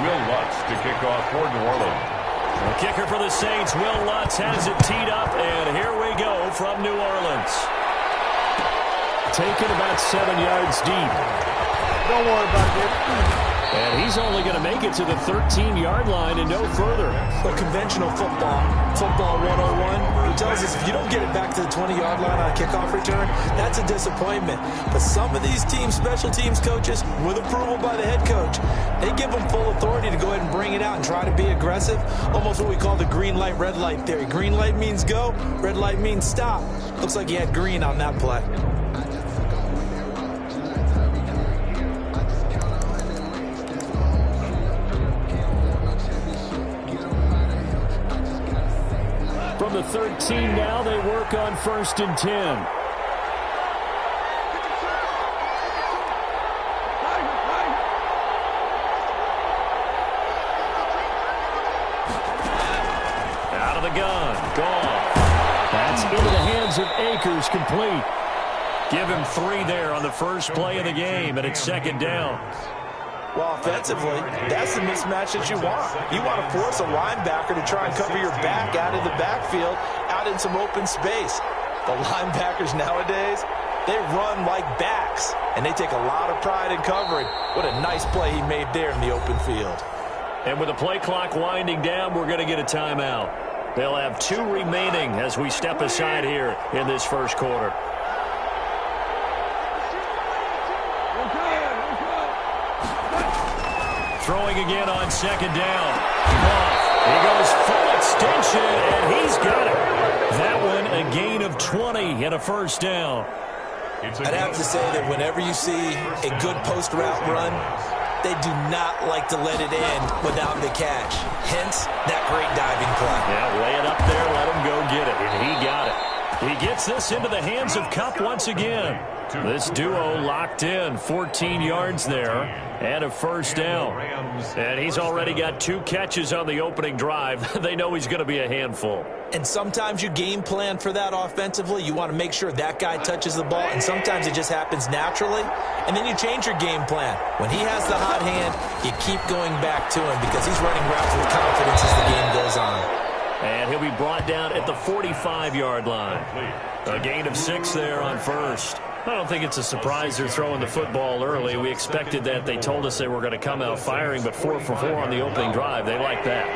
Will Lutz to kick off for New Orleans. The kicker for the Saints, Will Lutz, has it teed up, and here we go from New Orleans. Taken about 7 yards deep. Don't worry about it. And he's only going to make it to the 13-yard line and no further. Well, conventional football 101, it tells us if you don't get it back to the 20-yard line on a kickoff return, that's a disappointment. But some of these teams, special teams coaches, with approval by the head coach, they give them full authority to go ahead and bring it out and try to be aggressive. Almost what we call the green light, red light theory. Green light means go, red light means stop. Looks like he had green on that play. From the 13 now, they work on 1st and 10. Out of the gun. Gone. That's into the hands of Akers, complete. Give him 3 there on the first play of the game, and it's 2nd down. Well, offensively, that's the mismatch that you want. You want to force a linebacker to try and cover your back out of the backfield, out in some open space. The linebackers nowadays, they run like backs, and they take a lot of pride in covering. What a nice play he made there in the open field. And with the play clock winding down, we're going to get a timeout. They'll have 2 remaining as we step aside here in this first quarter. Throwing again on 2nd down. He goes full extension, and he's got it. That one a gain of 20 and a 1st down. I'd have to say that whenever you see a good post route run, they do not like to let it end without the catch. Hence, that great diving play. Yeah, lay it up there, let him go get it, and he got it. He gets this into the hands of Kupp once again. This duo locked in, 14 yards there, and a 1st down. And he's already got 2 catches on the opening drive. They know he's going to be a handful. And sometimes you game plan for that offensively. You want to make sure that guy touches the ball, and sometimes it just happens naturally. And then you change your game plan. When he has the hot hand, you keep going back to him because he's running routes with confidence as the game goes on. And he'll be brought down at the 45-yard line. A gain of 6 there on 1st. I don't think it's a surprise they're throwing the football early. We expected that. They told us they were going to come out firing, but 4 for 4 on the opening drive. They like that.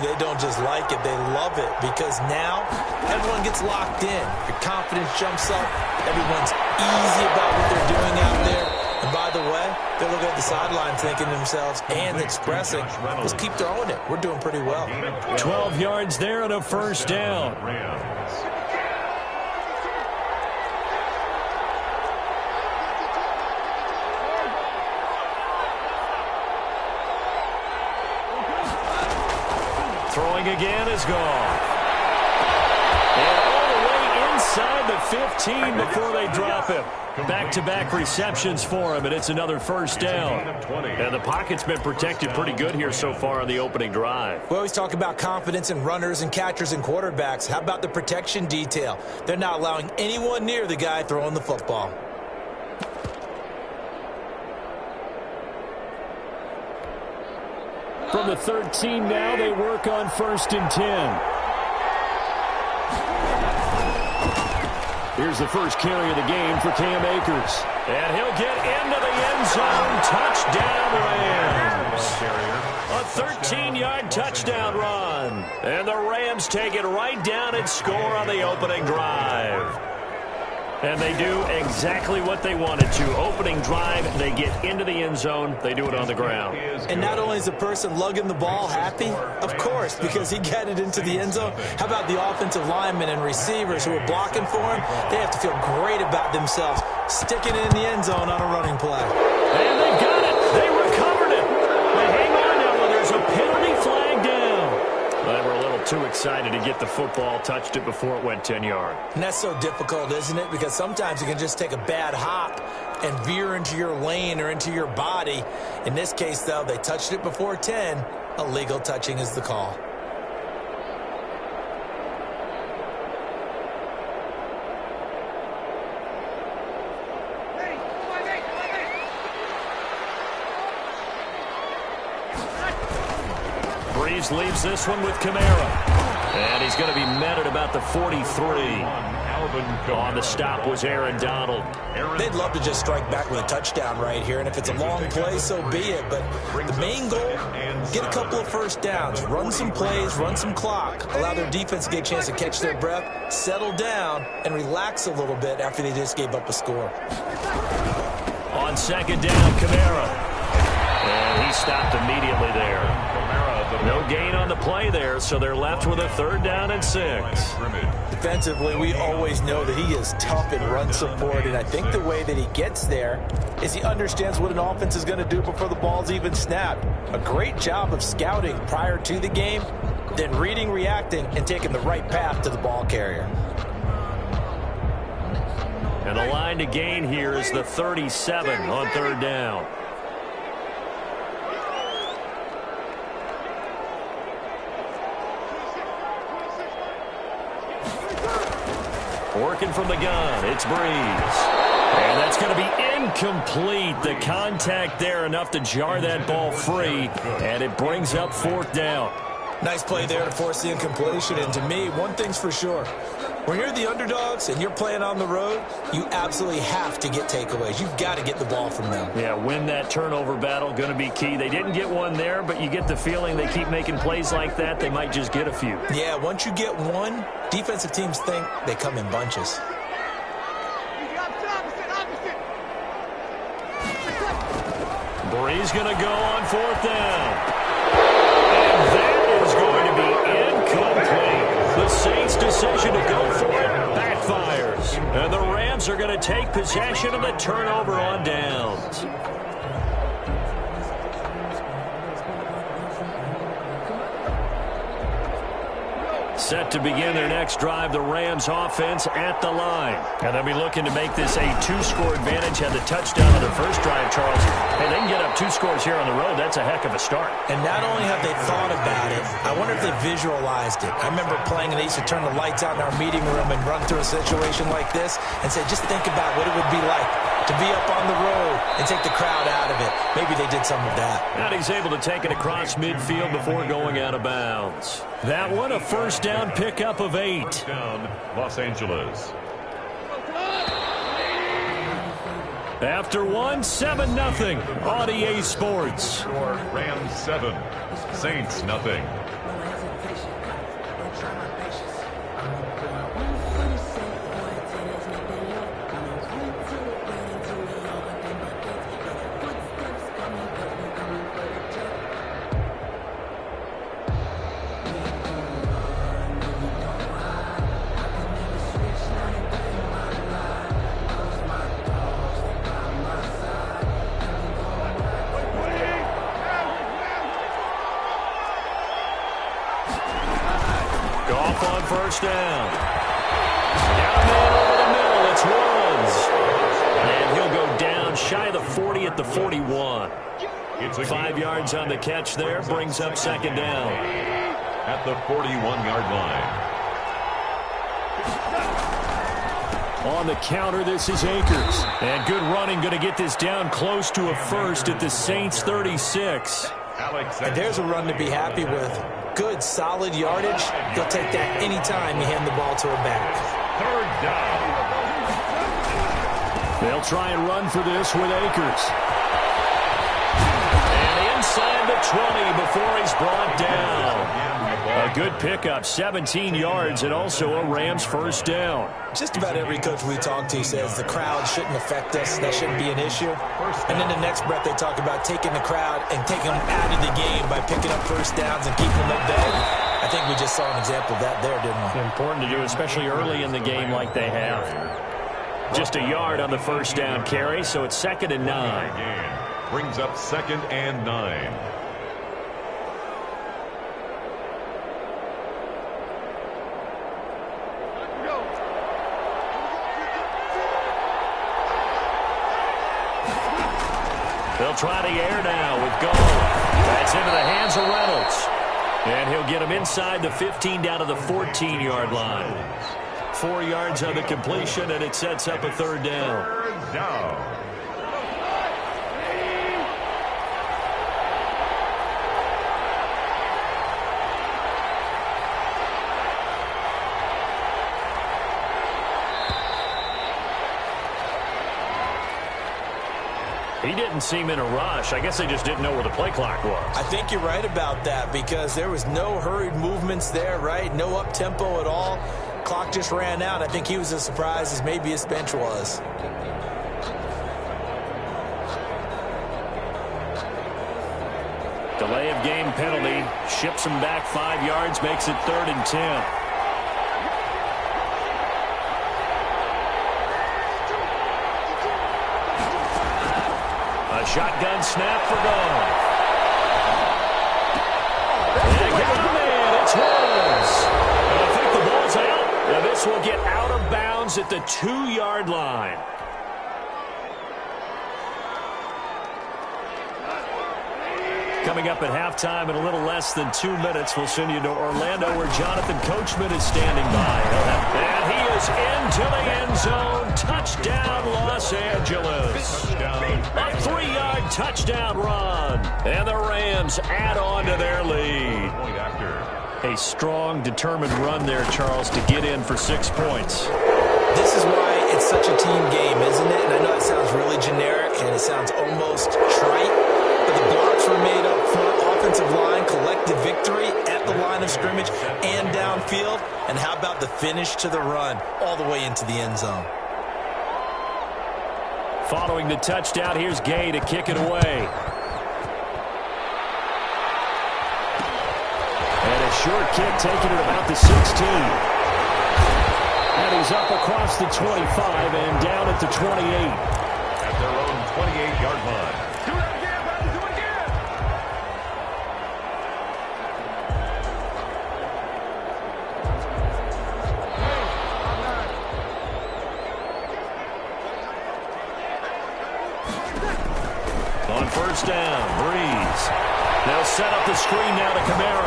They don't just like it. They love it because now everyone gets locked in. Your confidence jumps up. Everyone's easy about what they're doing out there. And by the way, they're looking at the sideline thinking to themselves and expressing, let's keep throwing it. We're doing pretty well. 12 yards there and a 1st down. Throwing again is gone. And all the way inside the 15 before they drop him. Back-to-back receptions for him, and it's another 1st down. And the pocket's been protected pretty good here so far on the opening drive. We always talk about confidence in runners and catchers and quarterbacks. How about the protection detail? They're not allowing anyone near the guy throwing the football. From the 13 now, they work on 1st and 10. Here's the first carry of the game for Cam Akers. And he'll get into the end zone. Touchdown, Rams. A 13-yard touchdown run. And the Rams take it right down and score on the opening drive. And they do exactly what they wanted to. Opening drive, they get into the end zone. They do it on the ground. And not only is the person lugging the ball happy, of course, because he got it into the end zone. How about the offensive linemen and receivers who are blocking for him? They have to feel great about themselves, sticking it in the end zone on a running play. And they got it. They recovered it. They hang on now when there's a penalty flag down. They were a little too excited to get the football, touched it before it went 10 yards. And that's so difficult, isn't it? Because sometimes you can just take a bad hop and veer into your lane or into your body. In this case, though, they touched it before 10. Illegal touching is the call. Breeze leaves this one with Kamara. And he's going to be met at about the 43. On the stop was Aaron Donald. They'd love to just strike back with a touchdown right here, and if it's a long play, so be it. But the main goal, get a couple of first downs, run some plays, run some clock, allow their defense to get a chance to catch their breath, settle down, and relax a little bit after they just gave up a score. On second down, Kamara. And he stopped immediately there. No gain on the play there, so they're left with a 3rd down and 6. Defensively, we always know that he is tough in run support, and I think the way that he gets there is he understands what an offense is going to do before the ball's even snapped. A great job of scouting prior to the game, then reading, reacting, and taking the right path to the ball carrier. And the line to gain here is the 37 on 3rd down. Working from the gun, it's Breeze. And that's going to be incomplete. The contact there enough to jar that ball free, and it brings up 4th down. Nice play there to force the incompletion, and to me, one thing's for sure. When you're the underdogs and you're playing on the road, you absolutely have to get takeaways. You've got to get the ball from them. Yeah, win that turnover battle, going to be key. They didn't get one there, but you get the feeling they keep making plays like that, they might just get a few. Yeah, once you get one, defensive teams think they come in bunches. Breeze going to go on 4th down. And that is going to be incomplete. The Saints' decision to go for it backfires. And the Rams are going to take possession of the turnover on downs. Set to begin their next drive, the Rams offense at the line. And they'll be looking to make this a 2-score advantage. Had the touchdown on their first drive, Charles. Hey, they can get up 2 scores here on the road. That's a heck of a start. And not only have they thought about it, I wonder if they visualized it. I remember playing and they used to turn the lights out in our meeting room and run through a situation like this and say, just think about what it would be like to be up on the road and take the crowd out of it. Maybe they did some of that. And he's able to take it across midfield before going out of bounds. That one, a 1st down pickup of 8. Down, Los Angeles. After 7-0 on EA Sports. Rams 7, Saints nothing. On 1st down. Down man over the middle. It's Woods. And he'll go down shy of the 40 at the 41. 5 yards on the catch there. Brings up 2nd down. At the 41-yard line. On the counter, this is Akers. And good running, going to get this down close to a 1st at the Saints 36. And there's a run to be happy with. Good, solid yardage. He'll take that anytime you hand the ball to a back. 3rd down. They'll try and run for this with Akers. And inside the 20 before he's brought down. A good pickup, 17 yards, and also a Rams 1st down. Just about every coach we talk to says the crowd shouldn't affect us. That shouldn't be an issue. And then the next breath they talk about taking the crowd and taking them out of the game by picking up 1st downs and keeping them at bay. I think we just saw an example of that there, didn't we? Important to do, especially early in the game like they have. Just a yard on the 1st down carry, so it's 2nd and 9. Brings up 2nd and 9. They'll try the air now with Gall. That's into the hands of Reynolds. And he'll get him inside the 15 down to the 14-yard line. 4 yards on the completion, and it sets up a 3rd down. 3rd down. He didn't seem in a rush. I guess they just didn't know where the play clock was. I think you're right about that because there was no hurried movements there, right? No up-tempo at all. Clock just ran out. I think he was as surprised as maybe his bench was. Delay of game penalty. Ships him back 5 yards, makes it 3rd and 10. A shotgun snap for Goff. And got a man. It's Woods. I think the ball's out. Now this will get out of bounds at the 2-yard line. Coming up at halftime in a little less than 2 minutes, we'll send you to Orlando where Jonathan Coachman is standing by. And he is into the end zone. Touchdown, Los Angeles. A 3-yard touchdown run. And the Rams add on to their lead. A strong, determined run there, Charles, to get in for 6 points. This is why it's such a team game, isn't it? And I know it sounds really generic and it sounds almost trite. But the blocks were made up front. Offensive line collected victory at the line of scrimmage and downfield. And how about the finish to the run all the way into the end zone? Following the touchdown, here's Gay to kick it away. And a short kick taken at about the 16. And he's up across the 25 and down at the 28. At their own 28-yard line. On first down, Breeze. They'll set up the screen now to Kamara.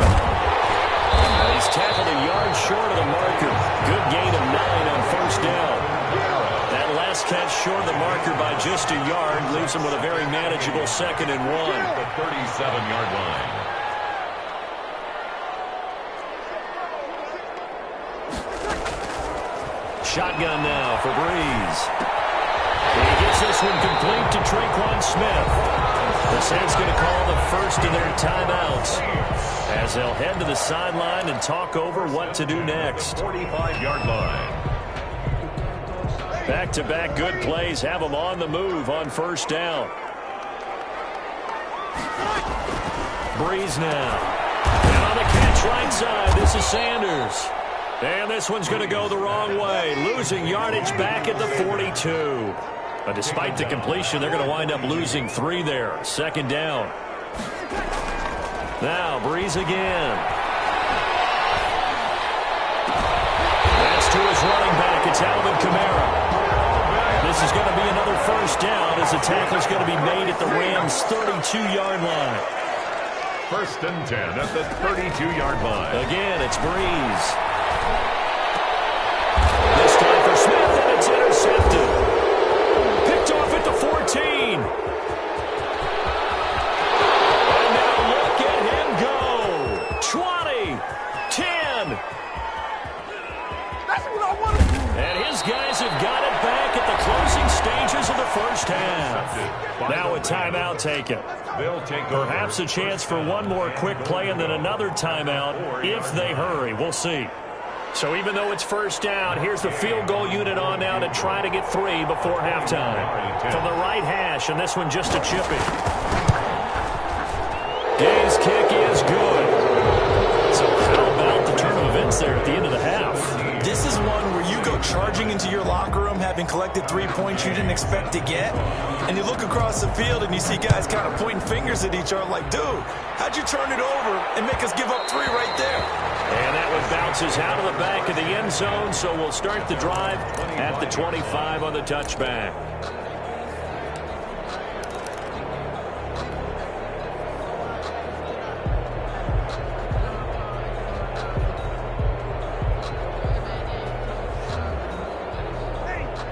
And he's tackled a yard short of the marker. Good gain of 9 on first down. That last catch short of the marker by just a yard leaves him with a very manageable 2nd and 1. The 37-yard line. Shotgun now for Breeze. He gets this one complete to Traquan Smith. The Saints going to call the first of their timeouts as they'll head to the sideline and talk over what to do next. 45-yard line. Back-to-back good plays have them on the move on first down. Breeze now. And on the catch right side, this is Sanders. And this one's going to go the wrong way, losing yardage back at the 42. But despite the completion, they're going to wind up losing 3 there. 2nd down. Now, Breeze again. That's to his running back. It's Alvin Kamara. This is going to be another first down as the tackle's going to be made at the Rams' 32-yard line. 1st and 10 at the 32-yard line. Again, it's Breeze. This time for Smith, and it's intercepted. Picked off at the 14. And now look at him go. 20, 10. That's what I wanted. And his guys have got it back at the closing stages of the first half. Now a timeout taken. They'll take Perhaps a chance for one more quick play and then another timeout if they hurry. We'll see. So even though it's first down, here's the field goal unit on now to try to get 3 before halftime. From the right hash, and this one just a chipping. Gay's kick is good. So how about the turn of events there at the end of the half? This is one where you go charging into your locker room having collected 3 points you didn't expect to get, and you look across the field and you see guys kind of pointing fingers at each other like, dude, how'd you turn it over and make us give up 3 right there? And that one bounces out of the back of the end zone, so we'll start the drive at the 25 on the touchback.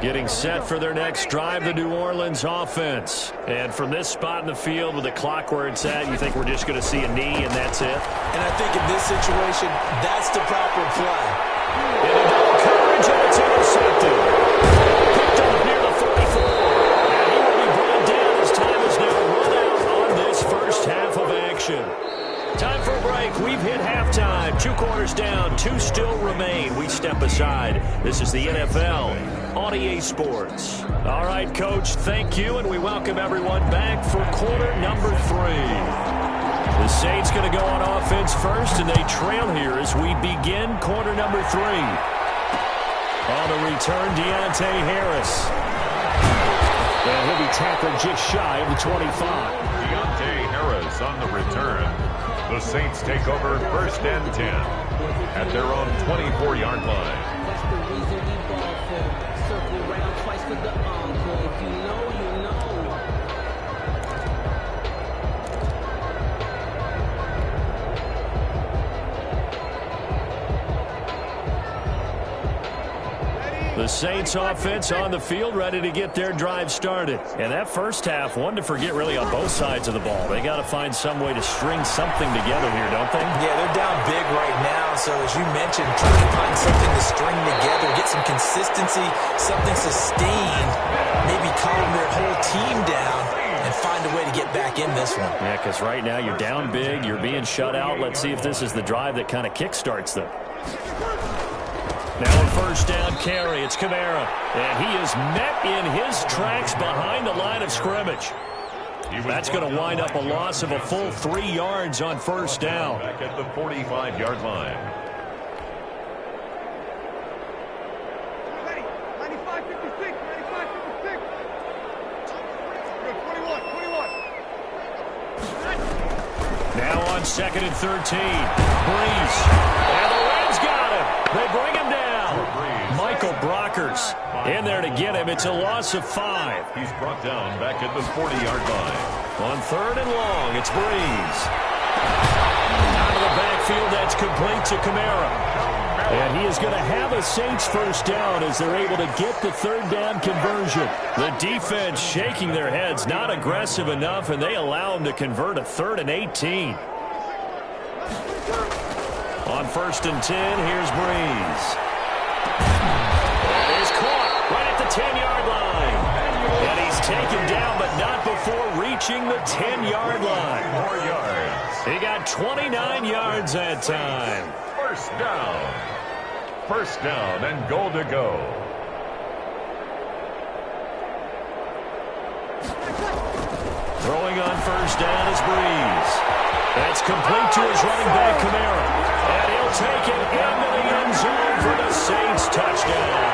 Getting set for their next drive, the New Orleans offense. And from this spot in the field with the clock where it's at, you think we're just going to see a knee and that's it? And I think in this situation, that's the proper play. Into double coverage, and it's intercepted. Picked up near the 44. And he will be brought down as time action. Time for a break. We've hit halftime. 2 quarters down. 2 still remain. We step aside. This is the NFL on EA Sports. All right, Coach, thank you, and we welcome everyone back for quarter number 3. The Saints going to go on offense first, and they trail here as we begin quarter number 3. On the return, Deontay Harris. And he'll be tackled just shy of the 25. Deontay Harris on the return. The Saints take over 1st and 10 at their own 24-yard line. What's the reason we ball for? Circle round twice for the encore. If you know, you know. The Saints offense on the field, ready to get their drive started. And that first half, one to forget really on both sides of the ball. They got to find some way to string something together here, don't they? Yeah, they're down big right now. So as you mentioned, trying to find something to string together, get some consistency, something sustained, maybe calm their whole team down and find a way to get back in this one. Yeah, because right now you're down big, you're being shut out. Let's see if this is the drive that kind of kickstarts them. Now a first down carry. It's Kamara. And he is met in his tracks behind the line of scrimmage. That's going to wind up a loss of a full 3 yards on first down. Back at the 45-yard line. 95, 56, 95, 56. 21. Now on 2nd and 13. Breeze. And the Rams got him. They bring him down. Michael Brockers in there to get him. It's a loss of 5. He's brought down back at the 40-yard line. On 3rd and long, it's Breeze. Out of the backfield, that's complete to Kamara. And he is going to have a Saints first down as they're able to get the 3rd down conversion. The defense shaking their heads, not aggressive enough, and they allow him to convert a 3rd and 18. On 1st and 10, here's Breeze. And he's caught right at the 10-yard line. And he's taken down, but not before reaching the 10-yard line. 4 yards. He got 29 yards that time. First down. First down and goal to go. Throwing on first down is Breeze. That's complete to his running back, Kamara. And he'll take it into the end zone for the Saints touchdown.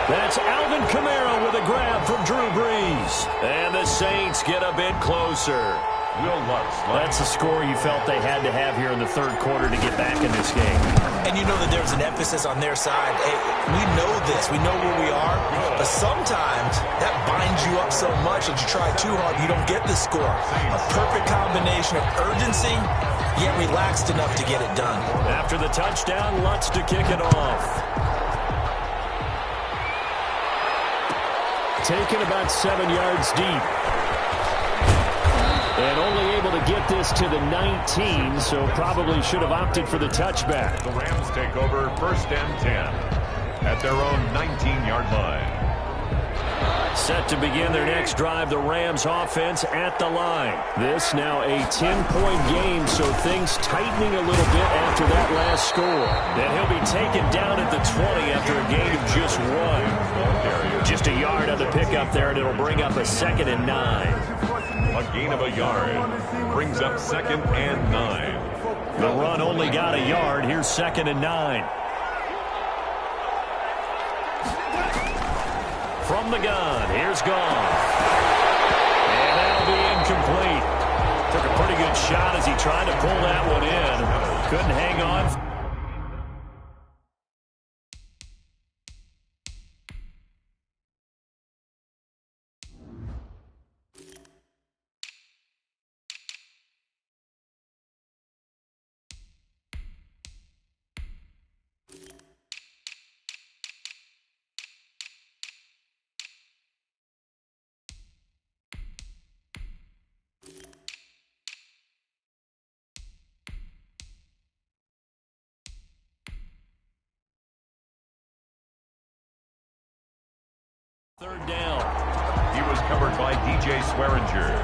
That's Alvin Kamara with a grab from Drew Brees. And the Saints get a bit closer. Will Lutz. That's the score you felt they had to have here in the 3rd quarter to get back in this game. And you know that there's an emphasis on their side. Hey, we know this. We know where we are. But sometimes that binds you up so much that you try too hard, you don't get the score. A perfect combination of urgency, yet relaxed enough to get it done. After the touchdown, Lutz to kick it off. Taken about 7 yards deep. And only able to get this to the 19, so probably should have opted for the touchback. The Rams take over 1st and 10 at their own 19-yard line. Set to begin their next drive, the Rams offense at the line. This now a 10-point game, so things tightening a little bit after that last score. And he'll be taken down at the 20 after a gain of just 1. Just a yard on the pickup there, and it'll bring up a 2nd and 9. A gain of a yard brings up 2nd and 9. The run only got a yard. Here's 2nd and 9. From the gun, here's Goff. And that'll be incomplete. Took a pretty good shot as he tried to pull that one in. Couldn't hang on. Third down. He was covered by DJ Swearinger.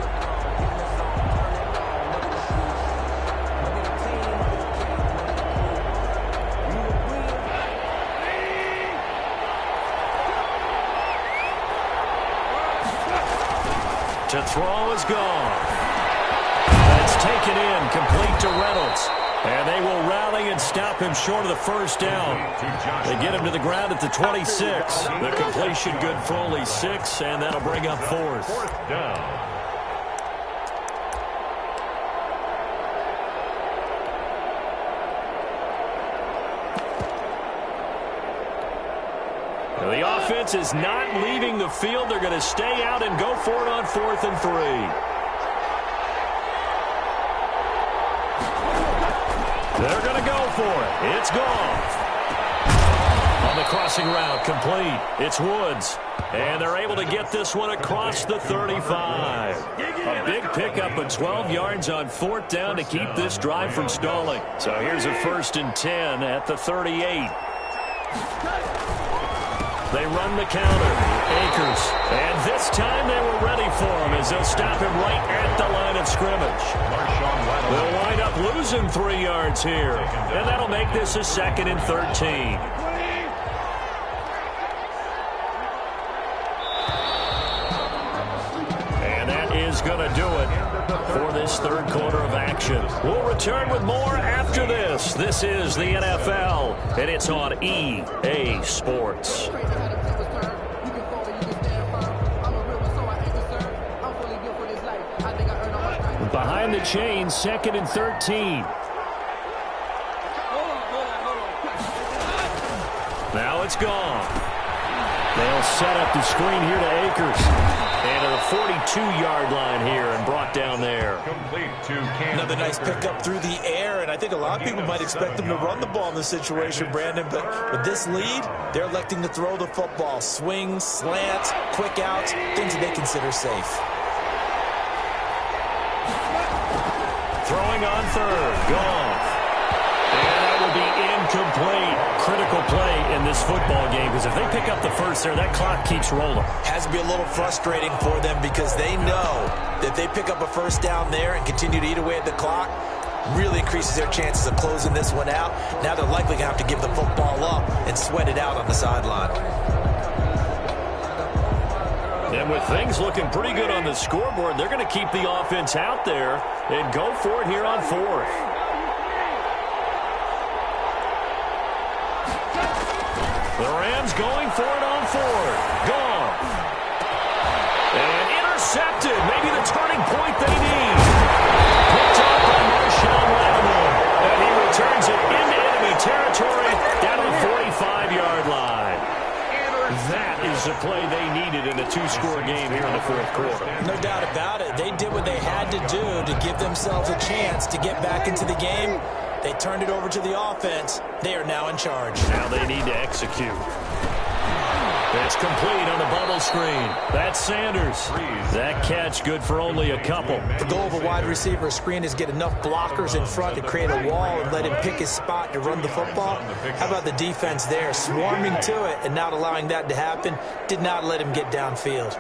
To throw is gone. That's taken in, complete to Reynolds. And they will rally and stop him short of the first down. They get him to the ground at the 26. The completion good for only 6, and that'll bring up 4th. 4th down. The offense is not leaving the field. They're going to stay out and go for it on 4th and 3. They're going to go for it. It's Goff. On the crossing route, complete. It's Woods. And they're able to get this one across the 35. A big pickup of 12 yards on 4th down to keep this drive from stalling. So here's a 1st and 10 at the 38. They run the counter. Akers. And this time they were ready for him as they'll stop him right at the line of scrimmage. They'll wind up losing 3 yards here. And that'll make this a 2nd and 13. And that is going to do it for this 3rd quarter of action. We'll return with more after this. This is the NFL, and it's on EA Sports. Behind the chains, 2nd and 13. Now it's gone. They'll set up the screen here to Akers. And to the 42-yard line here and brought down there. Another nice pickup through the air, and I think a lot of people might expect them to run the ball in this situation, Brandon, but with this lead, they're electing to throw the football. Swings, slants, quick outs, things that they consider safe. Throwing on 3rd. Goff. And that will be incomplete. Critical play in this football game because if they pick up the 1st there, that clock keeps rolling. Has to be a little frustrating for them because they know that they pick up a 1st down there and continue to eat away at the clock, really increases their chances of closing this one out. Now they're likely going to have to give the football up and sweat it out on the sideline. And with things looking pretty good on the scoreboard, they're going to keep the offense out there and go for it here on 4th. The Rams going for it on 4th. Gone. And intercepted. Maybe the turning point they need. Picked up by Marshawn Lattimore. And he returns it into enemy territory down to the 45-yard line. That is the play they needed in a 2-score game here in the 4th quarter. No doubt about it. They did what they had to do to give themselves a chance to get back into the game. They turned it over to the offense. They are now in charge. Now they need to execute. It's complete on the bubble screen. That's Sanders. That catch good for only a couple. The goal of a wide receiver screen is get enough blockers in front to create a wall and let him pick his spot to run the football. How about the defense there? Swarming to it and not allowing that to happen. Did not let him get downfield.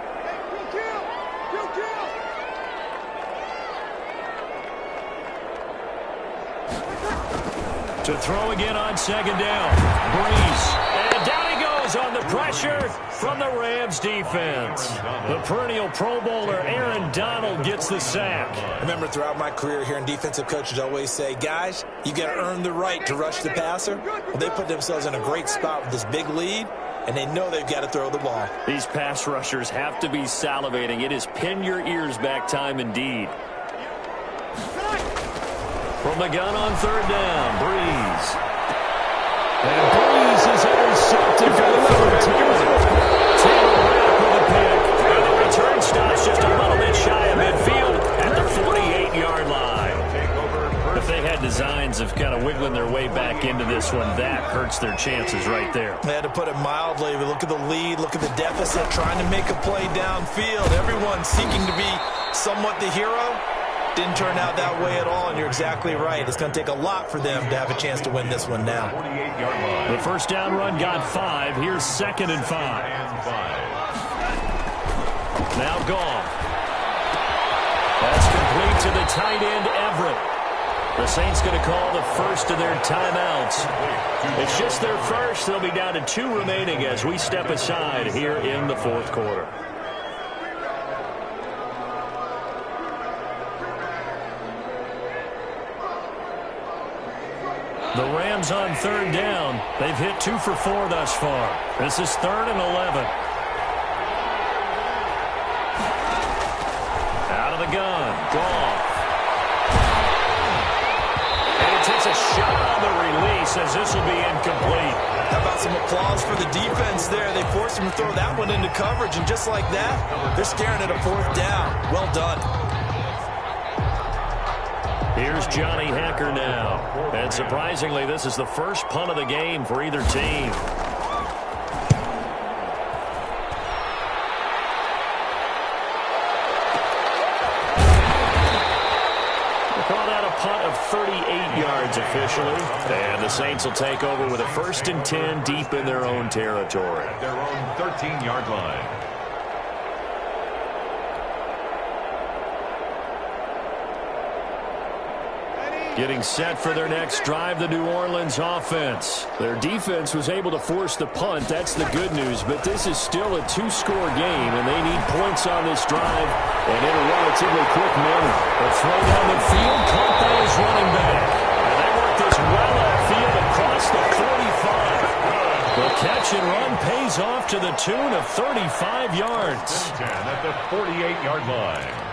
To throw again on 2nd down. Breeze. And down he goes on the pressure from the Rams defense. The perennial Pro Bowler Aaron Donald gets the sack. I remember throughout my career hearing defensive coaches always say, guys, you got to earn the right to rush the passer. Well, they put themselves in a great spot with this big lead, and they know they've got to throw the ball. These pass rushers have to be salivating. It is pin your ears back time indeed. From the gun on 3rd down, Breeze. And Breeze is intercepted for the 3rd time. Taylor Rapp with a pick. And the return stops just a little bit shy of midfield at the 48-yard line. If they had designs of kind of wiggling their way back into this one, that hurts their chances right there. They had to put it mildly, but look at the lead, look at the deficit, trying to make a play downfield. Everyone seeking to be somewhat the hero. Didn't turn out that way at all, and you're exactly right. It's going to take a lot for them to have a chance to win this one now. The 1st down run got 5. Here's 2nd and 5. Now Goff. That's complete to the tight end, Everett. The Saints going to call the first of their timeouts. It's just their first. They'll be down to 2 remaining as we step aside here in the 4th quarter. The Rams on third down. They've hit 2 for 4 thus far. This is 3rd and 11. Out of the gun. Goff. And he takes a shot on the release as this will be incomplete. How about some applause for the defense there? They forced him to throw that one into coverage, and just like that, they're staring at a 4th down. Well done. Here's Johnny Hacker now. And surprisingly, this is the first punt of the game for either team. They call that a punt of 38 yards officially. And the Saints will take over with a 1st and 10 deep in their own territory. At their own 13-yard line. Getting set for their next drive, the New Orleans offense. Their defense was able to force the punt. That's the good news. But this is still a 2-score game, and they need points on this drive and in a relatively quick manner. A throw down the field. Caught by his running back. And they work this well upfield across the 45. The catch and run pays off to the tune of 35 yards. At the 48-yard line.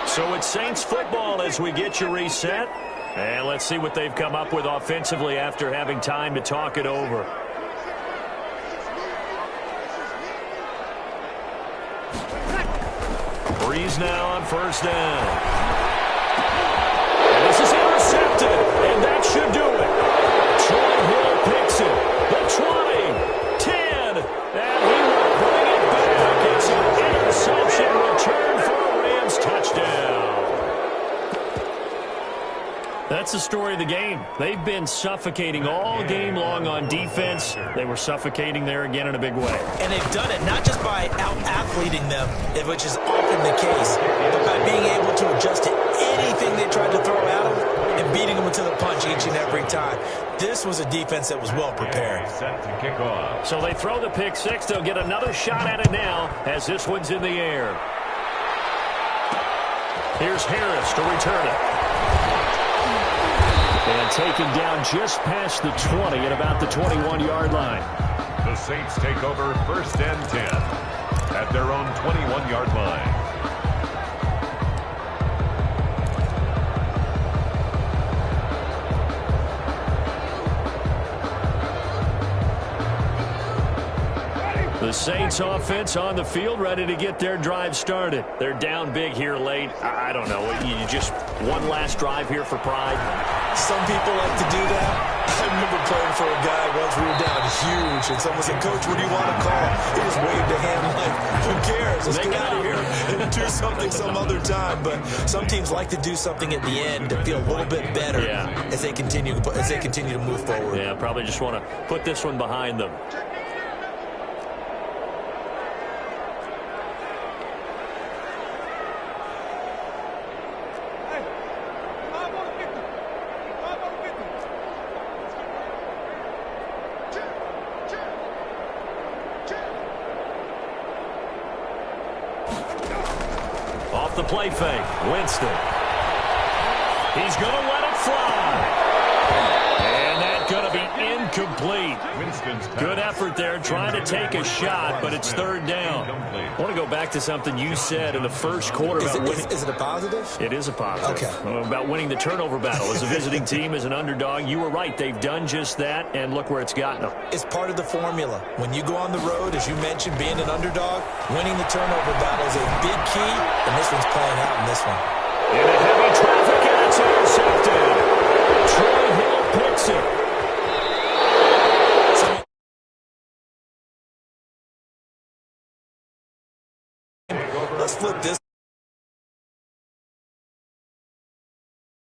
So it's Saints football as we get you reset. And let's see what they've come up with offensively after having time to talk it over. Breeze now on 1st down. And this is intercepted. And that should do it. Troy Hill picks it. The 20, 10. And he will bring it back. It's an interception return for a Rams touchdown. That's the story of the game. They've been suffocating all game long on defense. They were suffocating there again in a big way. And they've done it not just by out-athleting them, which is often the case, but by being able to adjust to anything they tried to throw at them and beating them to the punch each and every time. This was a defense that was well prepared. Set to kick off. So they throw the pick six. They'll get another shot at it now as this one's in the air. Here's Harris to return it. And taken down just past the 20 at about the 21-yard line. The Saints take over 1st and 10 at their own 21-yard line. The Saints offense on the field ready to get their drive started. They're down big here late. I don't know. You just one last drive here for pride. Some people like to do that. I remember playing for a guy once. We were down huge, and someone said, "Coach, what do you want to call?" He just waved a hand like, "Who cares? Let's get out of here and do something some other time." But some teams like to do something at the end to feel a little bit better as they continue to move forward. Yeah, probably just want to put this one behind them. The play fake. Winston. He's going to let it fly. And that's going to be incomplete. Good effort there trying to take a shot, but it's 3rd down. I want to go back to something you said in the first quarter about winning. Is it a positive? It is a positive. Okay. About winning the turnover battle. As a visiting team, as an underdog, you were right. They've done just that, and look where it's gotten them. It's part of the formula. When you go on the road, as you mentioned, being an underdog, winning the turnover battle is a big key, and this one's playing out in this one. In a heavy traffic, and it's intercepted. Troy Hill picks it.